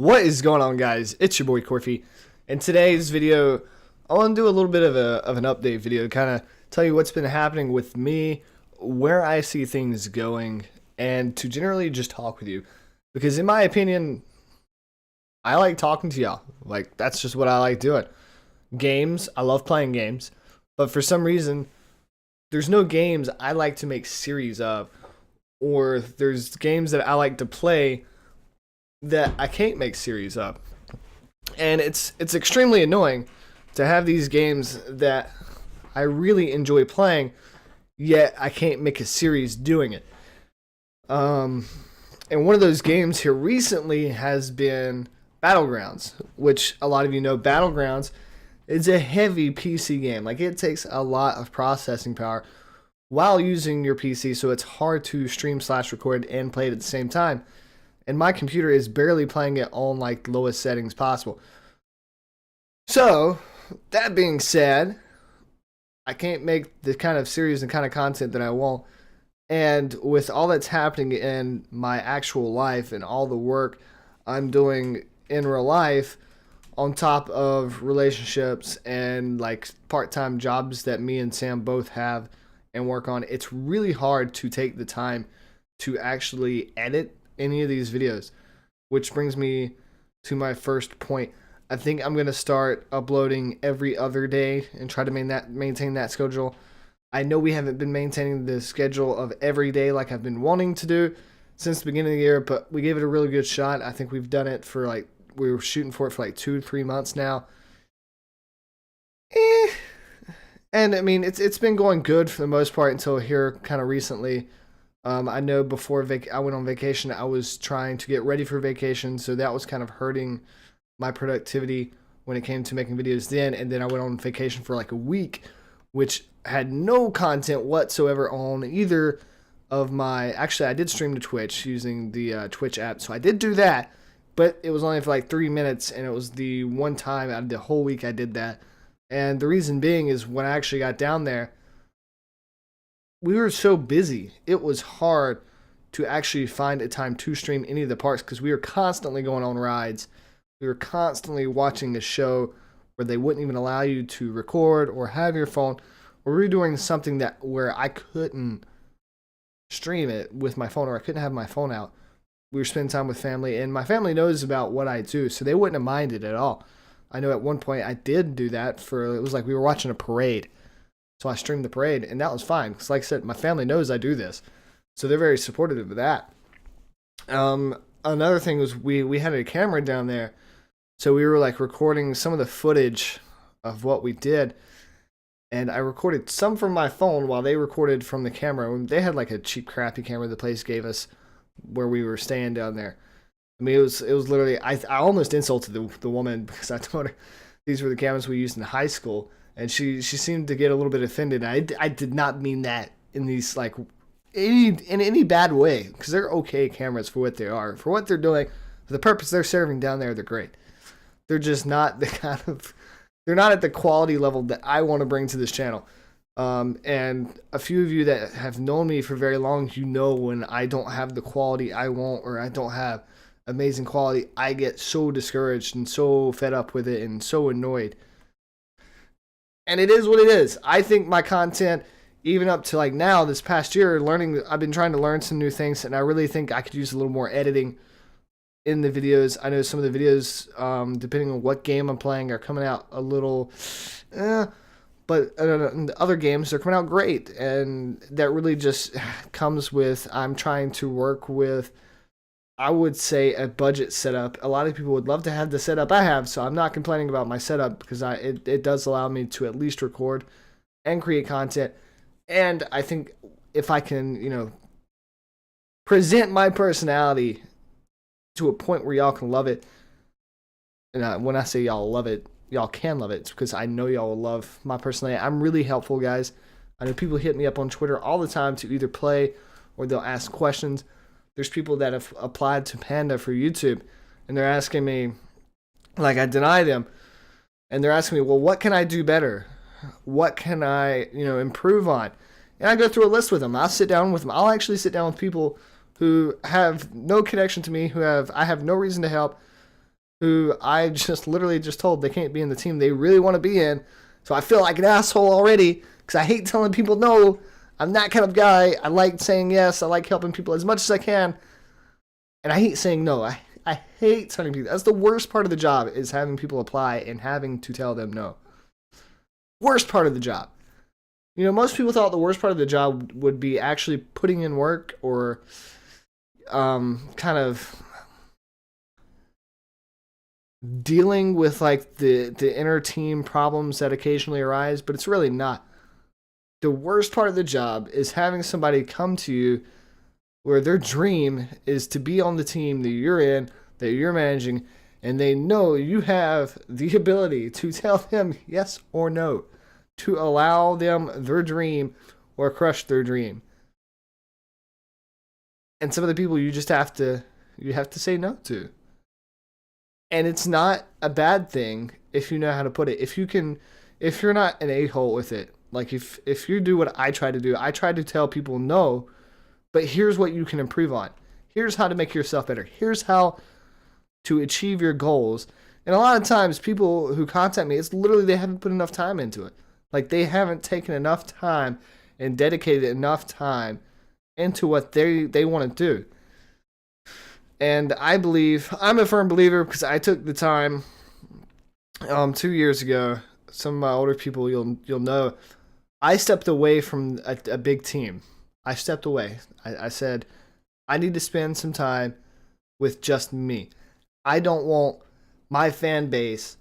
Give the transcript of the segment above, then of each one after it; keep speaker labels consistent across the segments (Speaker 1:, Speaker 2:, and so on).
Speaker 1: What is going on, guys? It's your boy Corfy. In today's video, I want to do a little bit of an update video, kind of tell you what's been happening with me, where I see things going, and to generally just talk with you. Because in my opinion, I like talking to y'all. Like, that's just what I like doing. Games, I love playing games, but for some reason, there's no games I like to make series of, or there's games that I like to play that I can't make series of. And it's extremely annoying to have these games that I really enjoy playing, yet I can't make a series doing it. And one of those games here recently has been Battlegrounds, which a lot of you know. Battlegrounds is a heavy PC game. Like, it takes a lot of processing power while using your PC, so it's hard to stream/record and play it at the same time. And my computer is barely playing it on like the lowest settings possible. So, that being said, I can't make the kind of series and kind of content that I want. And with all that's happening in my actual life and all the work I'm doing in real life, on top of relationships and like part-time jobs that me and Sam both have and work on, it's really hard to take the time to actually edit any of these videos, which brings me to my first point. I think I'm going to start uploading every other day and try to maintain that schedule. I know we haven't been maintaining the schedule of every day like I've been wanting to do since the beginning of the year, but we gave it a really good shot. I think we've done it for like, we were shooting for it for like 2-3 months now. And I mean, it's been going good for the most part until here kind of recently. I know before I went on vacation, I was trying to get ready for vacation, so that was kind of hurting my productivity when it came to making videos then. And then I went on vacation for like a week, which had no content whatsoever on either of my... Actually, I did stream to Twitch using the Twitch app, so I did do that, but it was only for like 3 minutes, and it was the one time out of the whole week I did that. And the reason being is when I actually got down there, we were so busy. It was hard to actually find a time to stream any of the parks because we were constantly going on rides. We were constantly watching a show where they wouldn't even allow you to record or have your phone. Or we were doing something where I couldn't stream it with my phone, or I couldn't have my phone out. We were spending time with family, and my family knows about what I do, so they wouldn't have minded at all. I know at one point I did do that it was like we were watching a parade. So I streamed the parade, and that was fine. Because like I said, my family knows I do this. So they're very supportive of that. Another thing was we had a camera down there. So we were like recording some of the footage of what we did. And I recorded some from my phone while they recorded from the camera. They had like a cheap, crappy camera the place gave us where we were staying down there. I mean, it was literally... I almost insulted the woman because I told her these were the cameras we used in high school. And she seemed to get a little bit offended. I did not mean that in these like in any bad way, because they're okay cameras for what they are, for what they're doing, for the purpose they're serving down there. They're great. They're just not the kind of... They're not at the quality level that I want to bring to this channel. And a few of you that have known me for very long, you know when I don't have the quality I want, or I don't have amazing quality, I get so discouraged and so fed up with it and so annoyed. And it is what it is. I think my content, even up to like now, this past year, I've been trying to learn some new things, and I really think I could use a little more editing in the videos. I know some of the videos, depending on what game I'm playing, are coming out a little, but the other games, they're coming out great. And that really just comes with, I'm trying to work with, I would say, a budget setup. A lot of people would love to have the setup I have, so I'm not complaining about my setup because it does allow me to at least record and create content. And I think if I can, present my personality to a point where y'all can love it, and when I say y'all love it, y'all can love it, it's because I know y'all will love my personality. I'm really helpful, guys. I know people hit me up on Twitter all the time to either play or they'll ask questions. There's people that have applied to Panda for YouTube, and they're asking me, like, I deny them, and they're asking me, well, what can I do better? What can I, improve on? And I go through a list with them. I'll sit down with them. I'll actually sit down with people who have no connection to me, I have no reason to help, who I just literally just told they can't be in the team they really want to be in. So I feel like an asshole already because I hate telling people no. I'm that kind of guy. I like saying yes. I like helping people as much as I can. And I hate saying no. I hate telling people. That's the worst part of the job is having people apply and having to tell them no. Worst part of the job. You know, most people thought the worst part of the job would be actually putting in work or kind of dealing with like the inner team problems that occasionally arise, but it's really not. The worst part of the job is having somebody come to you where their dream is to be on the team that you're in, that you're managing, and they know you have the ability to tell them yes or no, to allow them their dream or crush their dream. And some of the people you have to say no to. And it's not a bad thing if you know how to put it. If you're not an a-hole with it, like if you do what I try to do, I try to tell people no, but here's what you can improve on. Here's how to make yourself better. Here's how to achieve your goals. And a lot of times people who contact me, it's literally they haven't put enough time into it. Like they haven't taken enough time and dedicated enough time into what they want to do. And I'm a firm believer because I took the time 2 years ago. Some of my older people you'll know, I stepped away from a big team. I stepped away. I said, I need to spend some time with just me. I don't want my fan base,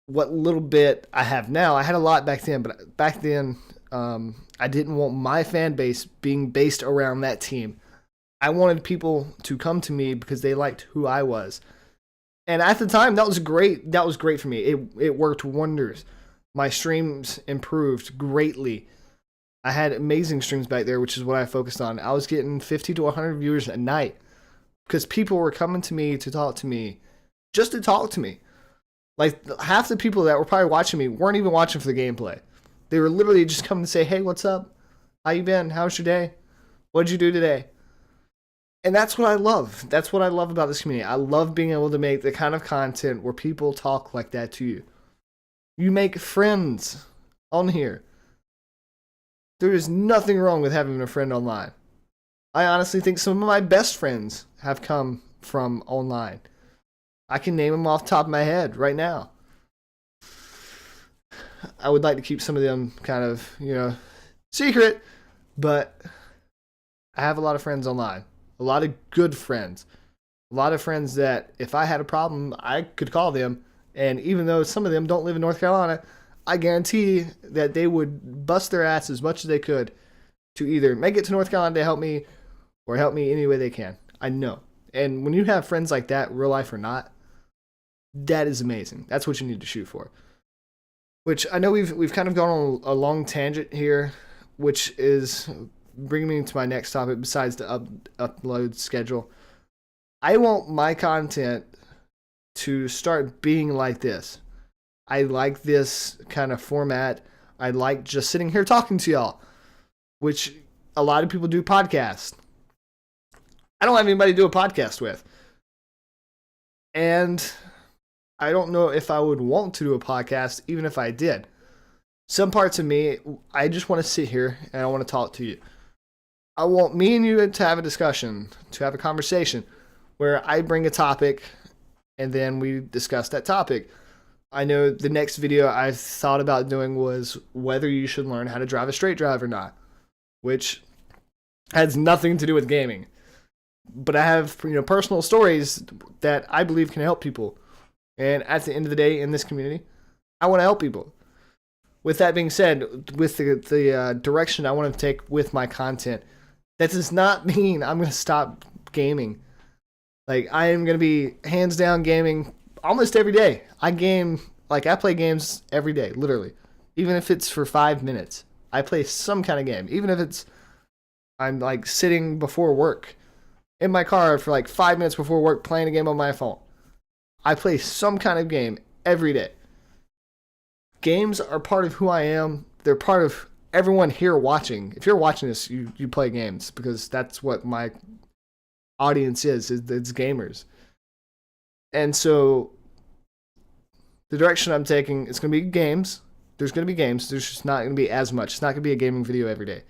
Speaker 1: what little bit I have now. I had a lot back then, but back then I didn't want my fan base being based around that team. I wanted people to come to me because they liked who I was. And at the time, that was great. That was great for me. It worked wonders. My streams improved greatly. I had amazing streams back there, which is what I focused on. I was getting 50 to 100 viewers a night because people were coming to me to talk to me, just to talk to me. Like half the people that were probably watching me weren't even watching for the gameplay. They were literally just coming to say, hey, what's up? How you been? How's your day? What did you do today? And that's what I love. That's what I love about this community. I love being able to make the kind of content where people talk like that to you. You make friends on here. There is nothing wrong with having a friend online. I honestly think some of my best friends have come from online. I can name them off the top of my head right now. I would like to keep some of them kind of, secret, but I have a lot of friends online. A lot of good friends. A lot of friends that if I had a problem, I could call them. And even though some of them don't live in North Carolina, I guarantee that they would bust their ass as much as they could to either make it to North Carolina to help me or help me any way they can. I know. And when you have friends like that, real life or not, that is amazing. That's what you need to shoot for. Which I know we've kind of gone on a long tangent here, which is bringing me to my next topic besides the upload schedule. I want my content to start being like this. I like this kind of format. I like just sitting here talking to y'all, which a lot of people do podcasts. I don't have anybody to do a podcast with. And I don't know if I would want to do a podcast even if I did. Some parts of me, I just want to sit here and I want to talk to you. I want me and you to have a discussion, to have a conversation where I bring a topic and then we discuss that topic. I know the next video I thought about doing was whether you should learn how to drive a straight drive or not, which has nothing to do with gaming. But I have, personal stories that I believe can help people. And at the end of the day, in this community, I want to help people. With that being said, with the direction I want to take with my content, that does not mean I'm going to stop gaming. Like, I am going to be hands down gaming almost every day. I play games every day, literally. Even if it's for 5 minutes. I play some kind of game. Even if I'm like sitting before work in my car for like 5 minutes before work playing a game on my phone. I play some kind of game every day. Games are part of who I am. They're part of everyone here watching. If you're watching this, you play games because that's what my audience is. It's gamers. And so the direction I'm taking, it's going to be games. There's going to be games. There's just not going to be as much. It's not going to be a gaming video every day.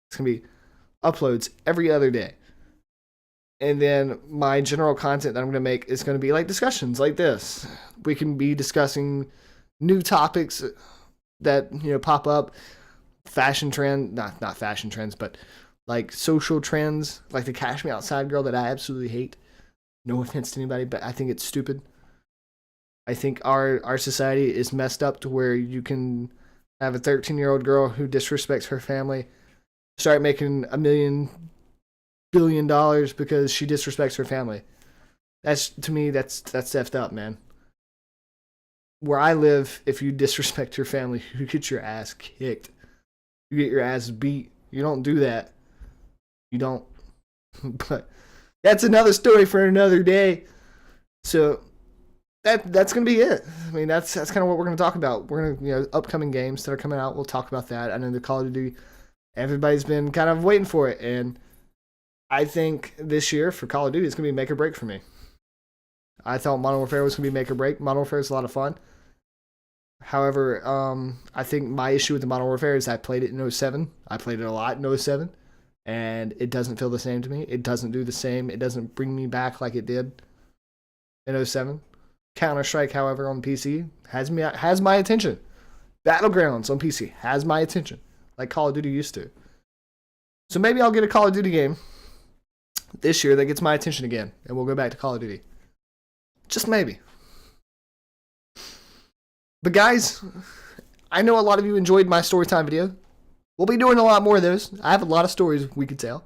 Speaker 1: It's going to be uploads every other day. And then my general content that I'm going to make is going to be like discussions like this. We can be discussing new topics that, pop up, fashion trend, not fashion trends, but like social trends, like the Cash Me Outside girl that I absolutely hate. No offense to anybody, but I think it's stupid. I think our society is messed up to where you can have a 13-year-old girl who disrespects her family start making $1 billion because she disrespects her family. That's, to me, that's effed up, man. Where I live, if you disrespect your family, you get your ass kicked. You get your ass beat. You don't do that. You don't. But that's another story for another day. So that's gonna be it. I mean, that's kind of what we're gonna talk about. We're gonna, upcoming games that are coming out. We'll talk about that. I know the Call of Duty, everybody's been kind of waiting for it, and I think this year for Call of Duty, it's gonna be make or break for me. I thought Modern Warfare was gonna be make or break. Modern Warfare is a lot of fun. However, I think my issue with the Modern Warfare is I played it in 07. I played it a lot in 07, and it doesn't feel the same to me. It doesn't do the same. It doesn't bring me back like it did in 07. Counter-Strike, however, on PC has my attention. Battlegrounds on PC has my attention, like Call of Duty used to. So maybe I'll get a Call of Duty game this year that gets my attention again, and we'll go back to Call of Duty. Just maybe. But guys, I know a lot of you enjoyed my storytime video. We'll be doing a lot more of those. I have a lot of stories we could tell.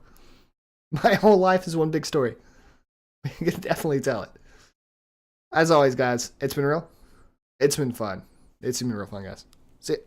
Speaker 1: My whole life is one big story. We can definitely tell it. As always, guys, it's been real. It's been fun. It's been real fun, guys. See ya.